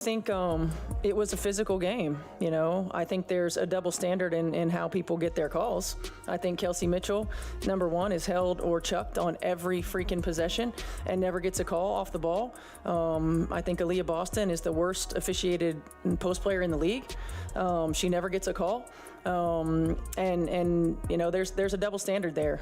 I think it was a physical game. I think there's a double standard in how people get their calls. I think Kelsey Mitchell, number one, is held or chucked on every freaking possession and never gets a call off the ball. I think Aaliyah Boston is the worst officiated post player in the league. She never gets a call. There's a double standard there,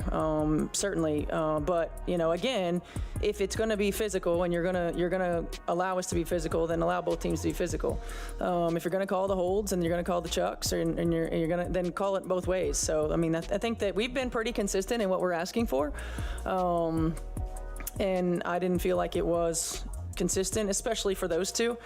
certainly. But again, if it's going to be physical and you're gonna allow us to be physical, then allow both teams to be physical. If you're going to call the holds and you're going to call the chucks, and you're going to then call it both ways. So I think that we've been pretty consistent in what we're asking for, and I didn't feel like it was consistent, especially for those two.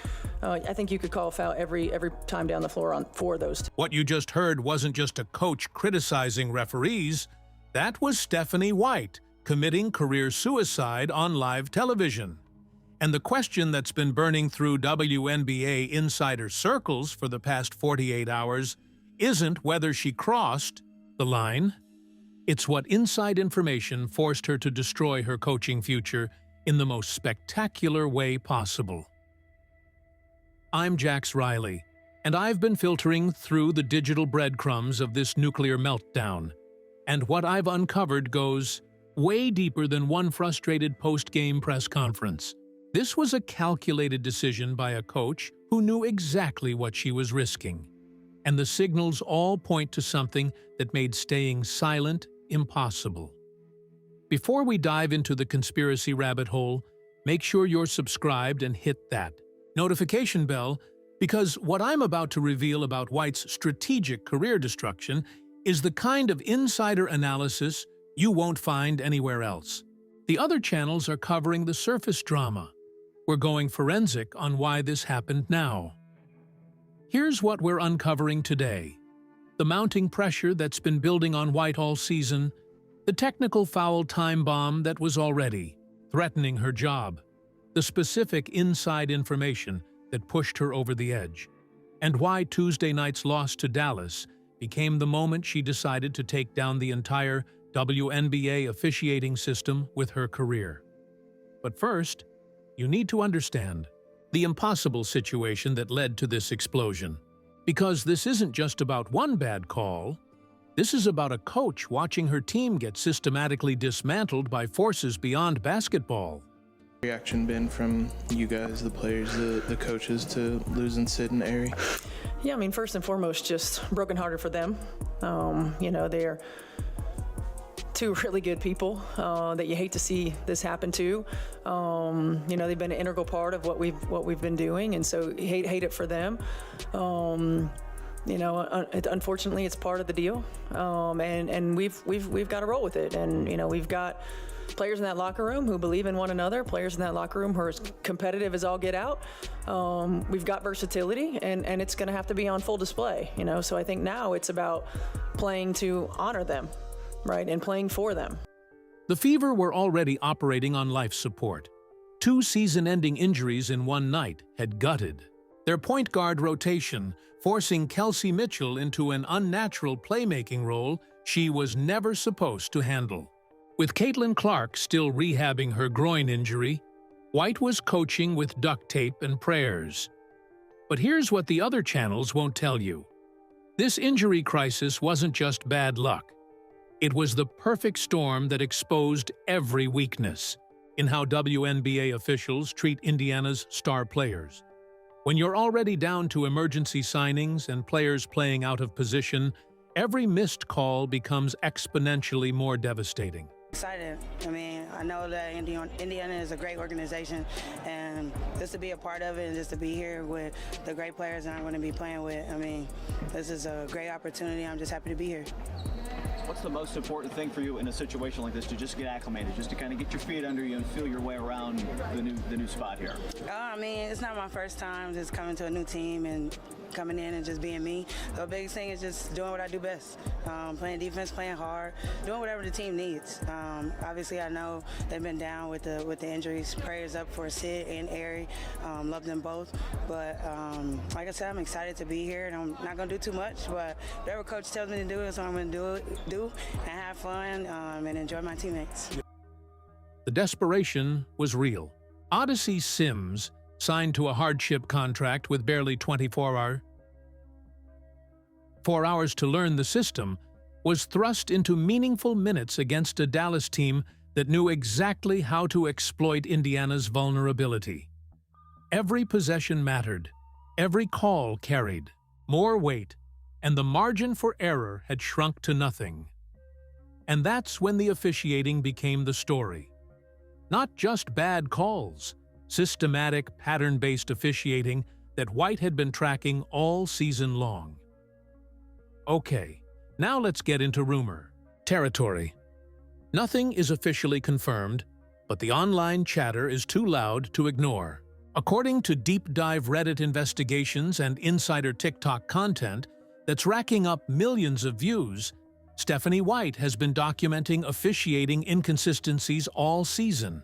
I think you could call a foul every time down the floor for those two. What you just heard wasn't just a coach criticizing referees. That was Stephanie White committing career suicide on live television. And the question that's been burning through WNBA insider circles for the past 48 hours isn't whether she crossed the line. It's what inside information forced her to destroy her coaching future in the most spectacular way possible. I'm Jax Riley, and I've been filtering through the digital breadcrumbs of this nuclear meltdown. And what I've uncovered goes way deeper than one frustrated post-game press conference. This was a calculated decision by a coach who knew exactly what she was risking. And the signals all point to something that made staying silent impossible. Before we dive into the conspiracy rabbit hole, make sure you're subscribed and hit that notification bell, because what I'm about to reveal about White's strategic career destruction is the kind of insider analysis you won't find anywhere else. The other channels are covering the surface drama. We're going forensic on why this happened now. Here's what we're uncovering today: the mounting pressure that's been building on White all season, the technical foul time bomb that was already threatening her job, the specific inside information that pushed her over the edge, and why Tuesday night's loss to Dallas became the moment she decided to take down the entire WNBA officiating system with her career. But first, you need to understand the impossible situation that led to this explosion. Because this isn't just about one bad call. This is about a coach watching her team get systematically dismantled by forces beyond basketball. Reaction been from you guys, the players, the coaches, to losing Sid and Ari? Yeah, first and foremost, just brokenhearted for them. They're two really good people that you hate to see this happen to. They've been an integral part of what we've been doing, and so hate it for them. Unfortunately, it's part of the deal, and we've got to roll with it. And we've got players in that locker room who believe in one another, players in that locker room who are as competitive as all get out. We've got versatility, and it's going to have to be on full display. So I think now it's about playing to honor them, right, and playing for them. The Fever were already operating on life support. 2 season-ending injuries in one night had gutted their point guard rotation, forcing Kelsey Mitchell into an unnatural playmaking role she was never supposed to handle. With Caitlin Clark still rehabbing her groin injury, White was coaching with duct tape and prayers. But here's what the other channels won't tell you. This injury crisis wasn't just bad luck. It was the perfect storm that exposed every weakness in how WNBA officials treat Indiana's star players. When you're already down to emergency signings and players playing out of position, every missed call becomes exponentially more devastating. Excited. I know that Indiana is a great organization, and just to be a part of it and just to be here with the great players that I'm going to be playing with, this is a great opportunity. I'm just happy to be here. What's the most important thing for you in a situation like this, to just get acclimated, just to kind of get your feet under you and feel your way around the new spot here? It's not my first time just coming to a new team and coming in and just being me. The biggest thing is just doing what I do best. Playing defense, playing hard, doing whatever the team needs. Obviously, I know they've been down with the injuries. Prayers up for Sid and Ari. Love them both. But like I said, I'm excited to be here, and I'm not going to do too much, but whatever coach tells me to do is what I'm going to do and have fun and enjoy my teammates. The desperation was real. Odyssey Sims signed to a hardship contract with barely 4 hours to learn the system, was thrust into meaningful minutes against a Dallas team that knew exactly how to exploit Indiana's vulnerability. Every possession mattered, every call carried more weight, and the margin for error had shrunk to nothing. And that's when the officiating became the story. Not just bad calls, systematic, pattern-based officiating that White had been tracking all season long. Okay, now let's get into rumor territory. Nothing is officially confirmed, but the online chatter is too loud to ignore. According to deep-dive Reddit investigations and insider TikTok content that's racking up millions of views, Stephanie White has been documenting officiating inconsistencies all season.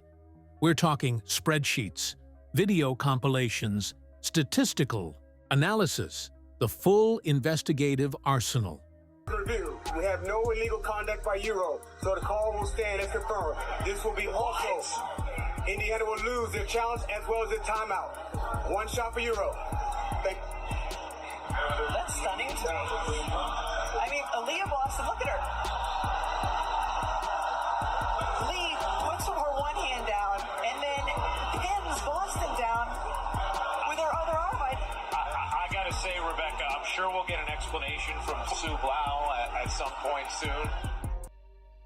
We're talking spreadsheets, video compilations, statistical analysis, the full investigative arsenal. Review. We have no illegal conduct by Euro, so the call will stand as confirmed. This will be also. Indiana will lose their challenge as well as their timeout. One shot for Euro. Thank you. That's stunning to me. I mean, Aaliyah Boston, look at her. Lee puts her one hand down and then pins Boston down with her other arm. I gotta say, Rebecca, I'm sure we'll get an explanation from Sue Blau at some point soon.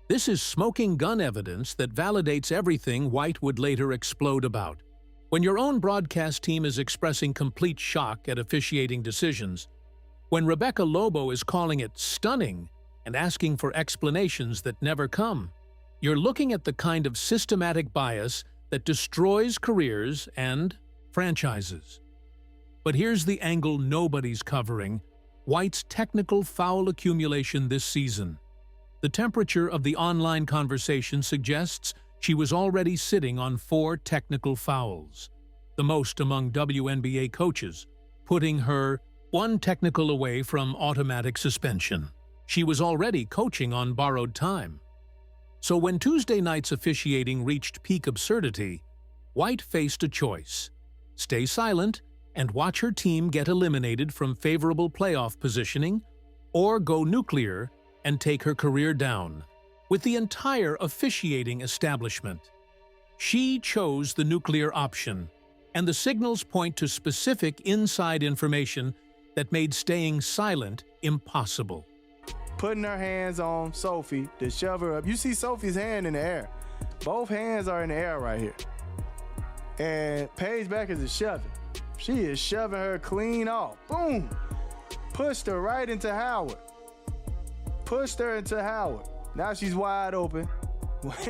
This is smoking gun evidence that validates everything White would later explode about. When your own broadcast team is expressing complete shock at officiating decisions, when Rebecca Lobo is calling it stunning and asking for explanations that never come, you're looking at the kind of systematic bias that destroys careers and franchises. But here's the angle nobody's covering: White's technical foul accumulation this season. The temperature of the online conversation suggests she was already sitting on 4 technical fouls, the most among WNBA coaches, putting her 1 technical away from automatic suspension. She was already coaching on borrowed time. So when Tuesday night's officiating reached peak absurdity, White faced a choice: stay silent and watch her team get eliminated from favorable playoff positioning, or go nuclear and take her career down. With the entire officiating establishment, she chose the nuclear option, and the signals point to specific inside information that made staying silent impossible. Putting her hands on Sophie to shove her up. You see Sophie's hand in the air. Both hands are in the air right here. And Paige Beckers is shoving. She is shoving her clean off. Boom! Pushed her right into Howard. Pushed her into Howard. Now she's wide open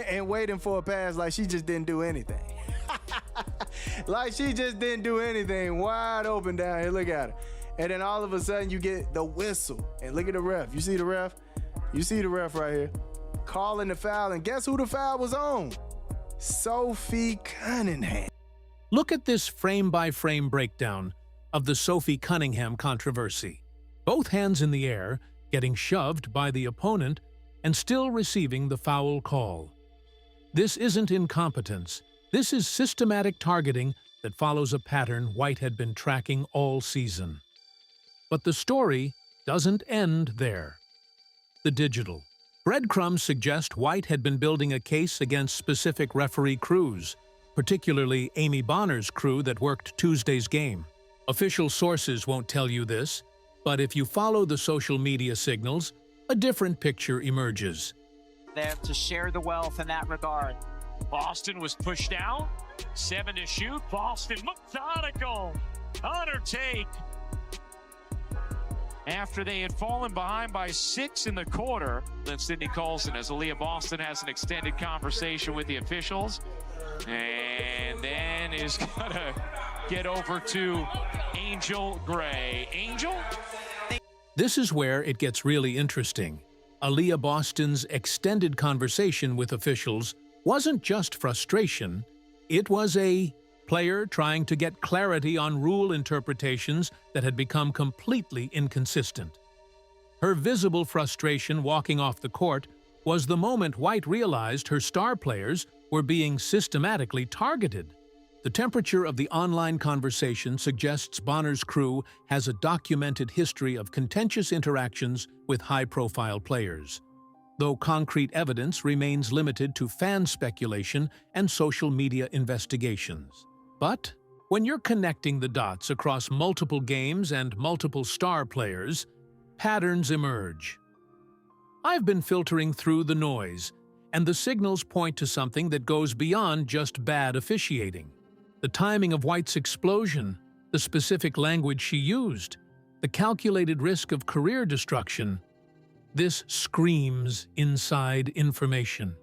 and waiting for a pass like she just didn't do anything. Like she just didn't do anything. Wide open down here. Look at her. And then all of a sudden you get the whistle. And look at the ref. You see the ref? You see the ref right here. Calling the foul. And guess who the foul was on? Sophie Cunningham. Look at this frame-by-frame breakdown of the Sophie Cunningham controversy. Both hands in the air, getting shoved by the opponent, and still receiving the foul call. This isn't incompetence. This is systematic targeting that follows a pattern White had been tracking all season. But the story doesn't end there. The digital. Breadcrumbs suggest White had been building a case against specific referee crews, particularly Amy Bonner's crew that worked Tuesday's game. Official sources won't tell you this, but if you follow the social media signals, a different picture emerges. There to share the wealth in that regard. Boston was pushed down, 7 to shoot. Boston methodical on her take. After they had fallen behind by 6 in the quarter, then Sydney Colson, as Aaliyah Boston has an extended conversation with the officials, and then is gonna get over to Angel Gray. Angel? This is where it gets really interesting. Aaliyah Boston's extended conversation with officials wasn't just frustration, it was a player trying to get clarity on rule interpretations that had become completely inconsistent. Her visible frustration walking off the court was the moment White realized her star players were being systematically targeted. The temperature of the online conversation suggests Bonner's crew has a documented history of contentious interactions with high-profile players, though concrete evidence remains limited to fan speculation and social media investigations. But when you're connecting the dots across multiple games and multiple star players, patterns emerge. I've been filtering through the noise, and the signals point to something that goes beyond just bad officiating. The timing of White's explosion, the specific language she used, the calculated risk of career destruction. This screams inside information.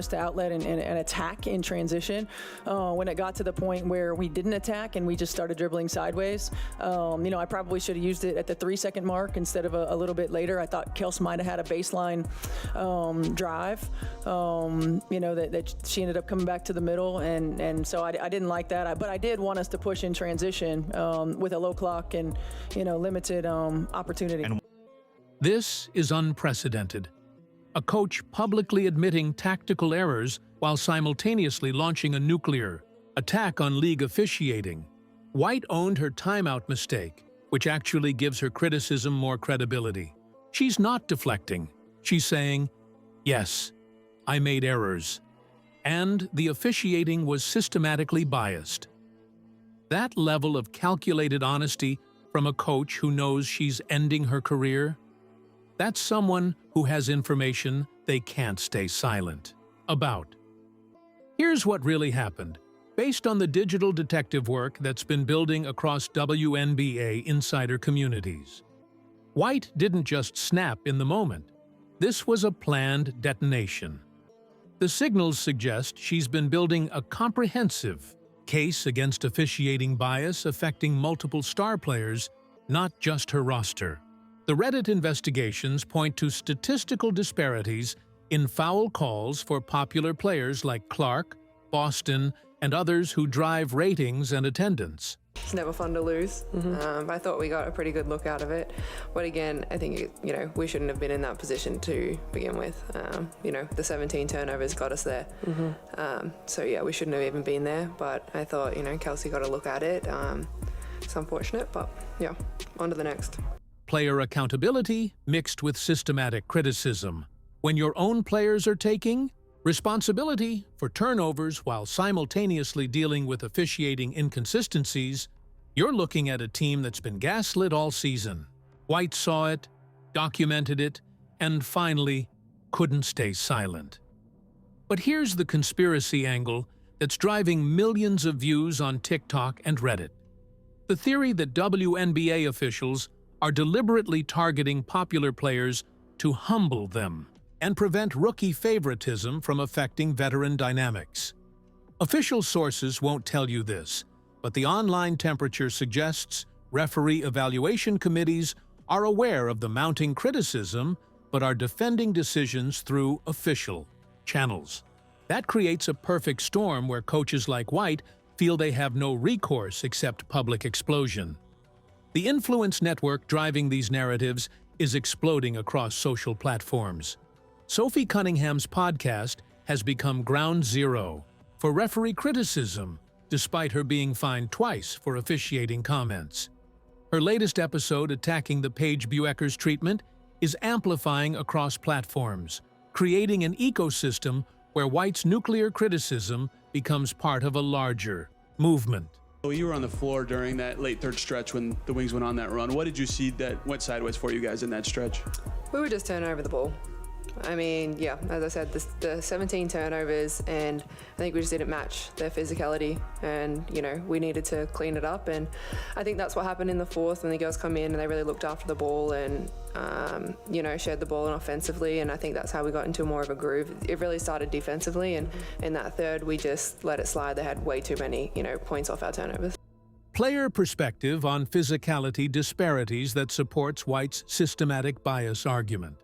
To outlet and attack in transition. When it got to the point where we didn't attack and we just started dribbling sideways, I probably should have used it at the 3-second mark instead of a little bit later. I thought Kels might have had a baseline drive, that she ended up coming back to the middle, and so I didn't like that. But I did want us to push in transition with a low clock and limited opportunity. This is unprecedented. A coach publicly admitting tactical errors while simultaneously launching a nuclear attack on league officiating. White owned her timeout mistake, which actually gives her criticism more credibility. She's not deflecting. She's saying, yes, I made errors. And the officiating was systematically biased. That level of calculated honesty from a coach who knows she's ending her career, that's someone who has information they can't stay silent about. Here's what really happened. Based on the digital detective work that's been building across WNBA insider communities, White didn't just snap in the moment. This was a planned detonation. The signals suggest she's been building a comprehensive case against officiating bias affecting multiple star players, not just her roster. The Reddit investigations point to statistical disparities in foul calls for popular players like Clark, Boston, and others who drive ratings and attendance. It's never fun to lose. I thought we got a pretty good look out of it. But again, I think, we shouldn't have been in that position to begin with. The 17 turnovers got us there. So yeah, we shouldn't have even been there. But I thought, Kelsey got a look at it. It's unfortunate, but yeah, on to the next. Player accountability mixed with systematic criticism. When your own players are taking responsibility for turnovers while simultaneously dealing with officiating inconsistencies, you're looking at a team that's been gaslit all season. White saw it, documented it, and finally couldn't stay silent. But here's the conspiracy angle that's driving millions of views on TikTok and Reddit. The theory that WNBA officials are deliberately targeting popular players to humble them and prevent rookie favoritism from affecting veteran dynamics. Official sources won't tell you this, but the online temperature suggests referee evaluation committees are aware of the mounting criticism but are defending decisions through official channels. That creates a perfect storm where coaches like White feel they have no recourse except public explosion. The influence network driving these narratives is exploding across social platforms. Sophie Cunningham's podcast has become ground zero for referee criticism, despite her being fined twice for officiating comments. Her latest episode attacking the Paige Bueckers treatment is amplifying across platforms, creating an ecosystem where White's nuclear criticism becomes part of a larger movement. You were on the floor during that late third stretch when the Wings went on that run. What did you see that went sideways for you guys in that stretch? We were just turning over the ball. I mean, yeah, as I said, the 17 turnovers, and I think we just didn't match their physicality, and, we needed to clean it up, and I think that's what happened in the fourth when the girls come in and they really looked after the ball and, shared the ball offensively, and I think that's how we got into more of a groove. It really started defensively, and in that third, we just let it slide. They had way too many, points off our turnovers. Player perspective on physicality disparities that supports White's systematic bias argument.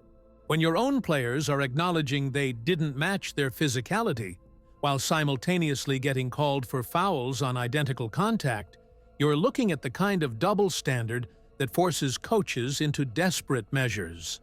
When your own players are acknowledging they didn't match their physicality, while simultaneously getting called for fouls on identical contact, you're looking at the kind of double standard that forces coaches into desperate measures.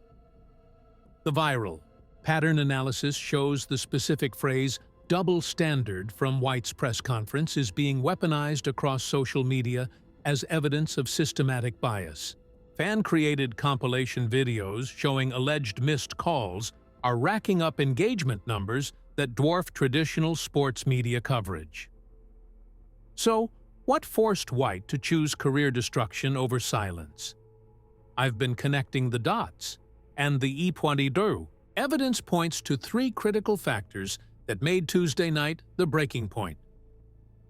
The viral pattern analysis shows the specific phrase double standard from White's press conference is being weaponized across social media as evidence of systematic bias. Fan-created compilation videos showing alleged missed calls are racking up engagement numbers that dwarf traditional sports media coverage. So, what forced White to choose career destruction over silence? I've been connecting the dots, and the E22 evidence points to three critical factors that made Tuesday night the breaking point.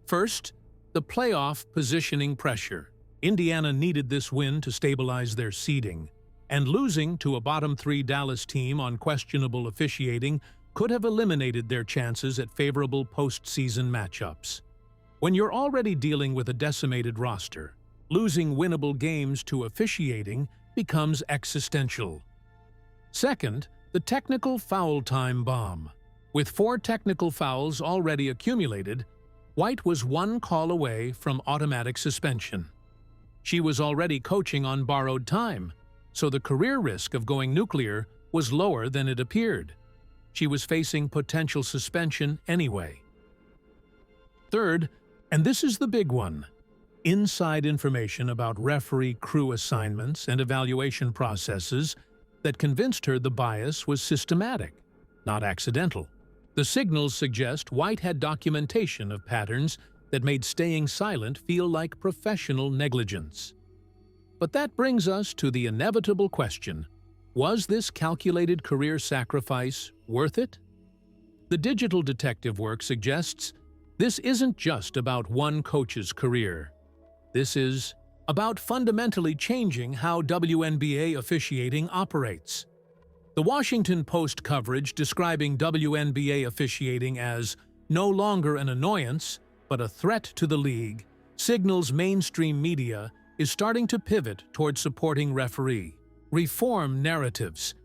First, the playoff positioning pressure. Indiana needed this win to stabilize their seeding, and losing to a bottom-3 Dallas team on questionable officiating could have eliminated their chances at favorable postseason matchups. When you're already dealing with a decimated roster, losing winnable games to officiating becomes existential. Second, the technical foul time bomb. With 4 technical fouls already accumulated, White was one call away from automatic suspension. She was already coaching on borrowed time, so the career risk of going nuclear was lower than it appeared. She was facing potential suspension anyway. Third, and this is the big one, inside information about referee crew assignments and evaluation processes that convinced her the bias was systematic, not accidental. The signals suggest White had documentation of patterns that made staying silent feel like professional negligence. But that brings us to the inevitable question: was this calculated career sacrifice worth it? The digital detective work suggests this isn't just about one coach's career. This is about fundamentally changing how WNBA officiating operates. The Washington Post coverage describing WNBA officiating as no longer an annoyance, but a threat to the league, signals mainstream media is starting to pivot toward supporting referee reform narratives.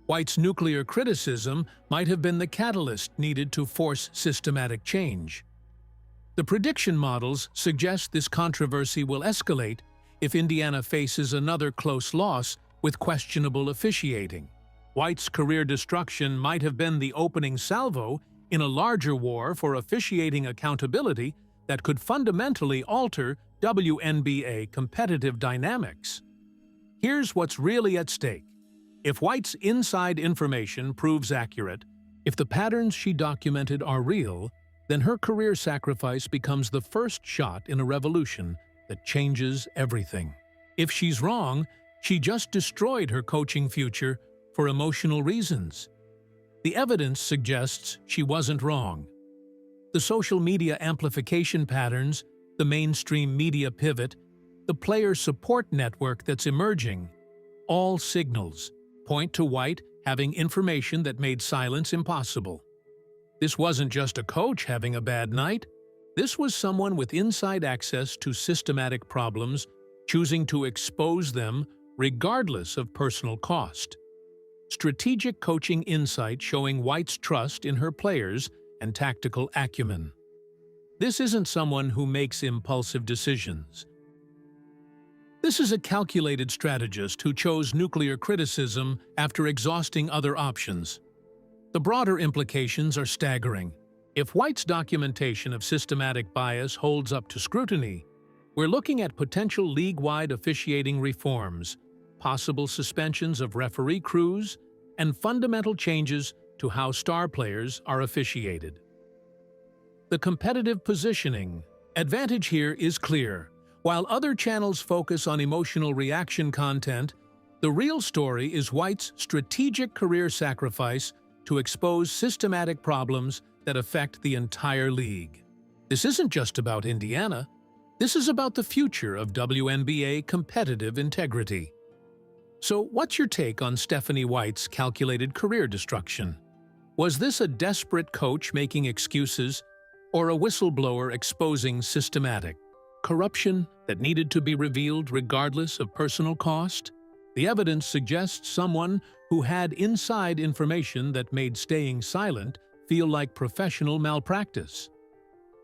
White's nuclear criticism might have been the catalyst needed to force systematic change. The prediction models suggest this controversy will escalate if Indiana faces another close loss with questionable officiating. White's career destruction might have been the opening salvo in a larger war for officiating accountability that could fundamentally alter WNBA competitive dynamics. Here's what's really at stake. If White's inside information proves accurate, if the patterns she documented are real, then her career sacrifice becomes the first shot in a revolution that changes everything. If she's wrong, she just destroyed her coaching future for emotional reasons. The evidence suggests she wasn't wrong. The social media amplification patterns, the mainstream media pivot, the player support network that's emerging, all signals point to White having information that made silence impossible. This wasn't just a coach having a bad night. This was someone with inside access to systematic problems, choosing to expose them regardless of personal cost. Strategic coaching insight showing White's trust in her players and tactical acumen. This isn't someone who makes impulsive decisions. This is a calculated strategist who chose nuclear criticism after exhausting other options. The broader implications are staggering. If White's documentation of systematic bias holds up to scrutiny, we're looking at potential league-wide officiating reforms, possible suspensions of referee crews, and fundamental changes to how star players are officiated. The competitive positioning advantage here is clear. While other channels focus on emotional reaction content, the real story is White's strategic career sacrifice to expose systematic problems that affect the entire league. This isn't just about Indiana. This is about the future of WNBA competitive integrity. So what's your take on Stephanie White's calculated career destruction? Was this a desperate coach making excuses, or a whistleblower exposing systematic corruption that needed to be revealed regardless of personal cost? The evidence suggests someone who had inside information that made staying silent feel like professional malpractice.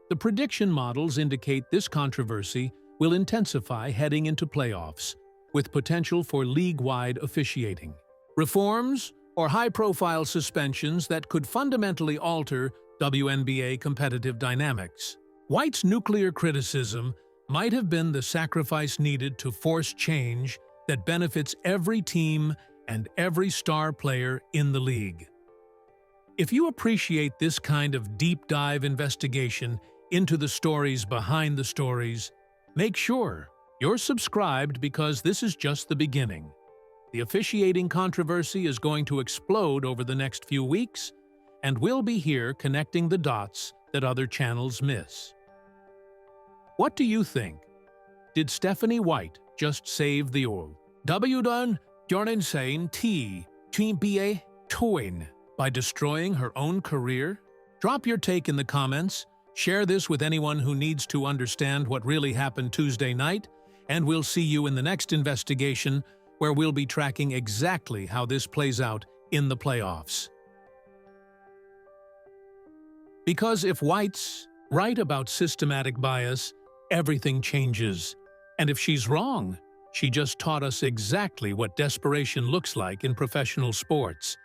The prediction models indicate this controversy will intensify heading into playoffs, with potential for league-wide officiating. Reforms or high-profile suspensions that could fundamentally alter WNBA competitive dynamics. White's nuclear criticism might have been the sacrifice needed to force change that benefits every team and every star player in the league. If you appreciate this kind of deep dive investigation into the stories behind the stories, make sure you're subscribed because this is just the beginning. The officiating controversy is going to explode over the next few weeks, and we'll be here connecting the dots that other channels miss. What do you think? Did Stephanie White just save the old WNBA twin by destroying her own career? Drop your take in the comments, share this with anyone who needs to understand what really happened Tuesday night, and we'll see you in the next investigation where we'll be tracking exactly how this plays out in the playoffs. Because if White's right about systematic bias, everything changes. And if she's wrong, she just taught us exactly what desperation looks like in professional sports.